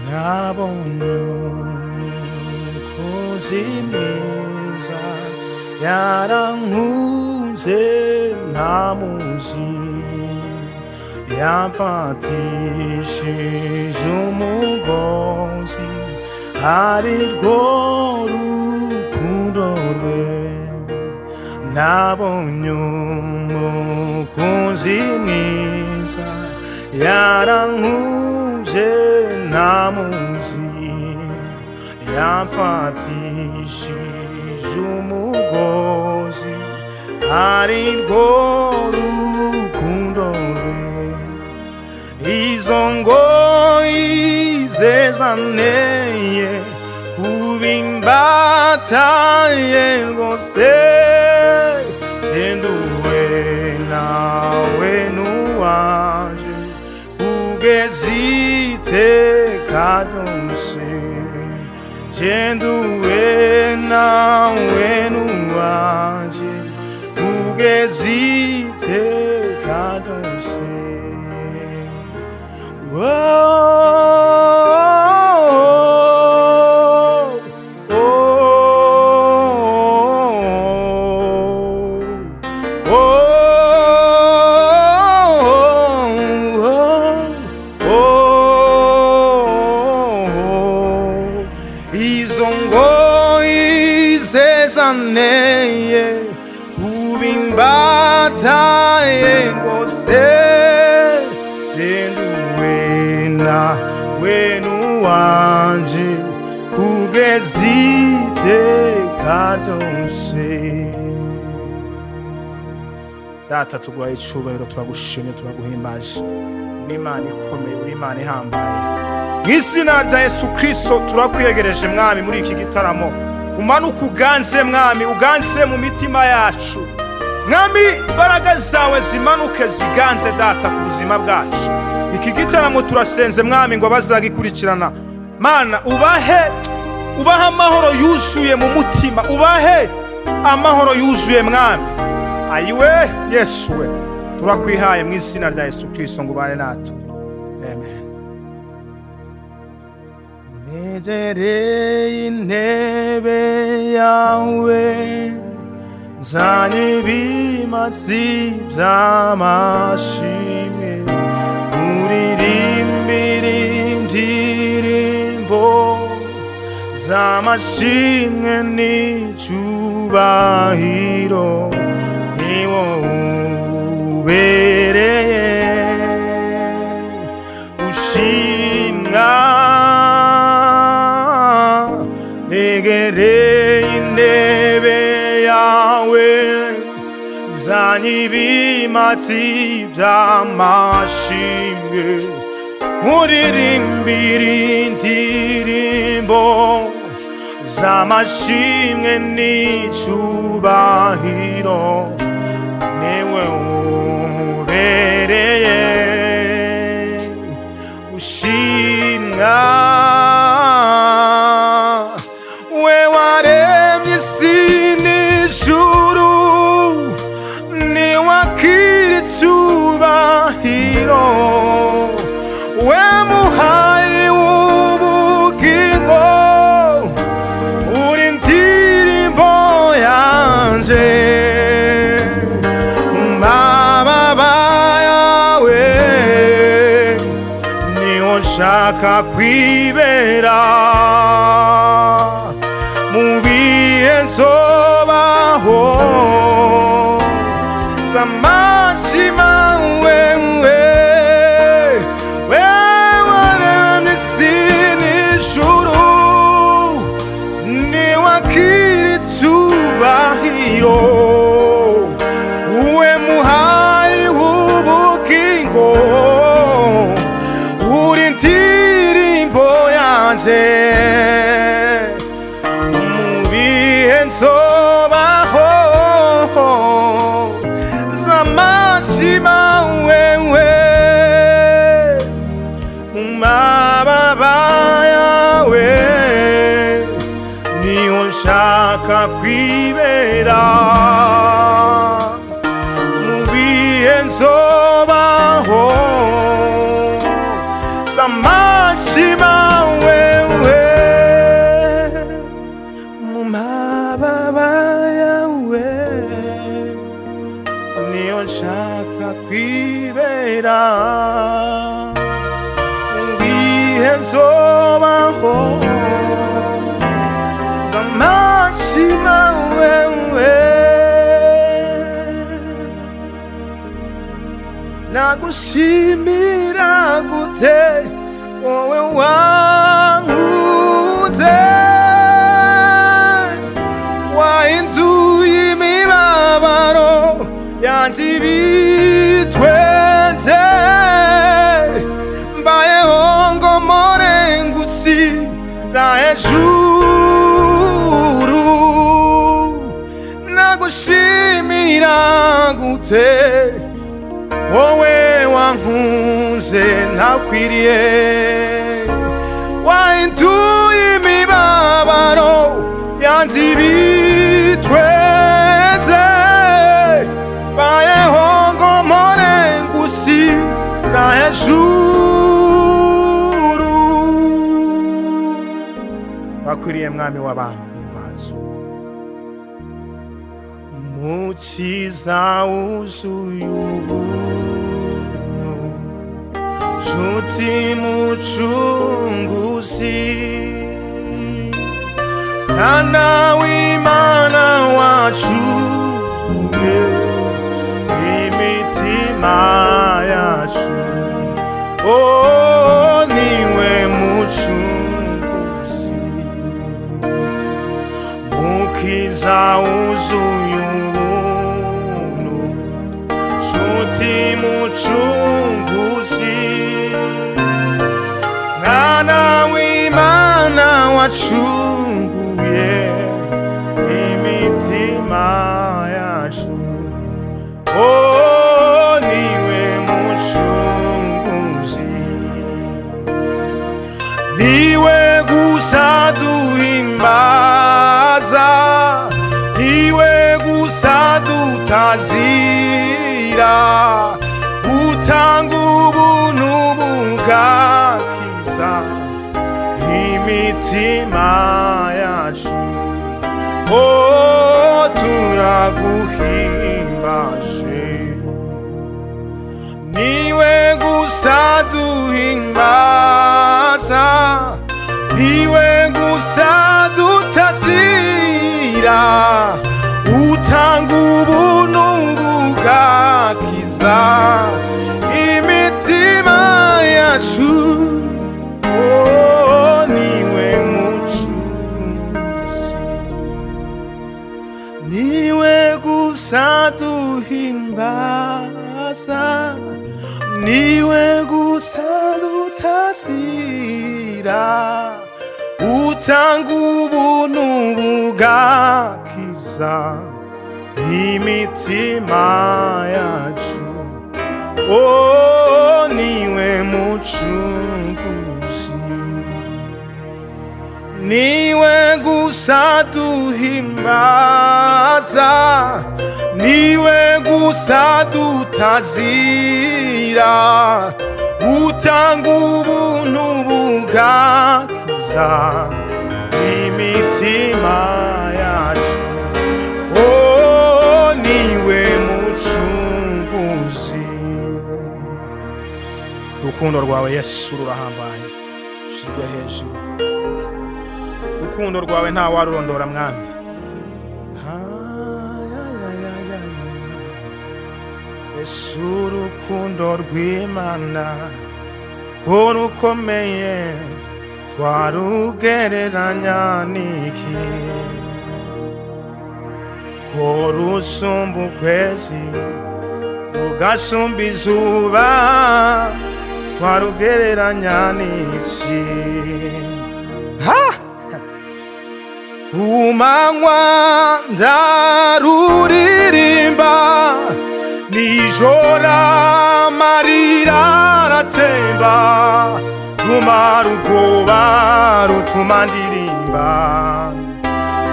nabonye umukozi mwiza yarankunze ntamuzi yamfatishije umugozi arirwo rukundo rwe nabonye umukozi mwiza yarankunze ntamuzi yamfatishije umugozi arirwo rukundo rwe izo ngoyi ze zanteye kubimbataye rwose genduwe nawe nuwanje kugeza iteka ryose genduwe nawe nuwanje kugeza iteka ryose. Izo ngoyi ze zanteye kubimbataye rwose genduwe nawe nuwanje kugeza iteka ryose. Data tuguhaye icubahiro, turagushimye, turaguhimbaje. Uri Imana ikomeye, uri Imana ihambaye. Mw'izina rya Yesu Kristo turakwiyegereje mwami muri iki gitaramo. Umanuka uganze mwami, uganze mu mitima yacu. Mwami, imbaraga zawe zimanuke ziganze data ku buzima bwacu. Iki gitaramo turasenze mwami ngo bazagikurikirana. Mana, ubahe amahoro yuzuye mu mutima, ubahe amahoro yuzuye mwami. Ayiwe Yesu we, turakwihaye mu izina rya Yesu Kristo ngo ubane natwe. Amen. Negereye intebe yawe nzanye ibimatsi by'amashimwe uririmbire indirimbo z'amashimwe n'icubahiro ni wowe ubereye ushimwa. Negereye intebe yawe nzanye ibimatsi by'amashimwe muririmbire indirimbo z'amashimwe n'icubahiro niwe ubereye ushimwa. We waremye isi n'ijuru ni wakira icubahiro we muhayi w'ubugingo uri indirimbo yanje mu mababa yawe niho nshaka kwibera mu bihe nzobaho z'amashima wewe waremye isi n'ijuru ni wakira icubahiro we muhayi w'ubugingo uri indirimbo yanje nzobaho z'amashima wewe mu mababa yawe niho nshaka kwibera mu bihe nzobaho z'amashima nzobaho zamashima wewe nagushimira gute wowe wanguze wahinduye imibabaro yanjye ibitwenze mbayeho ngo mpore ngushyira hejuru nagushimira gute wowe wankunze ntakwiriye wahinduye imibabaro yanjye ibitwenze mbayeho ngo mpore ngushyira hejuru wakwiriye mwami w'abantu imbazo mukiza wuzuye ubuntu nshuti mucunguzi mwana w'Imana wacu imitima yacu niwe mucunguzi mukiza wuzuye ubuntu nshuti mucunguzi mwana w'Imana wacunguye imitima yacu niwe mucunguzi niwe gusa duhimbaza niwe gusa dutazira utanga ubuntu bugakiza imitima yacu turaguhimbaje niwe gusa duhimbaza niwe gusa dutazira utanga ubuntu bugakiza imitima yacu niwe mucunguzi niwe gusa duhimbaza niwe gusa dutazira utanga ubuntu bugakiza imitima yacu niwe mucunguzi niwe gusa duhimbaza niwe gusa dutazira utanga ubuntu bugakiza imitima yacu niwe mucunguzi urukundo rwawe Yesu rurahambaye ushirwe hejuru urukundo rwawe nta warurondora mwami Yesu urukundo rw'Imana rukomeye twarugereranya n'iki ko rusumba ukwezi rugasumba izuba twarugereranya n'iki kumanywa ndaruririmba nijoro amarira aratemba rumara ubwoba rutuma ndirimba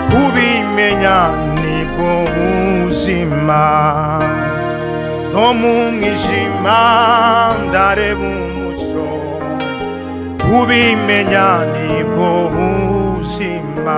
kubimenya nibwo buzima no mu mwijima ndareba umucyo kubimenya nibwo buzima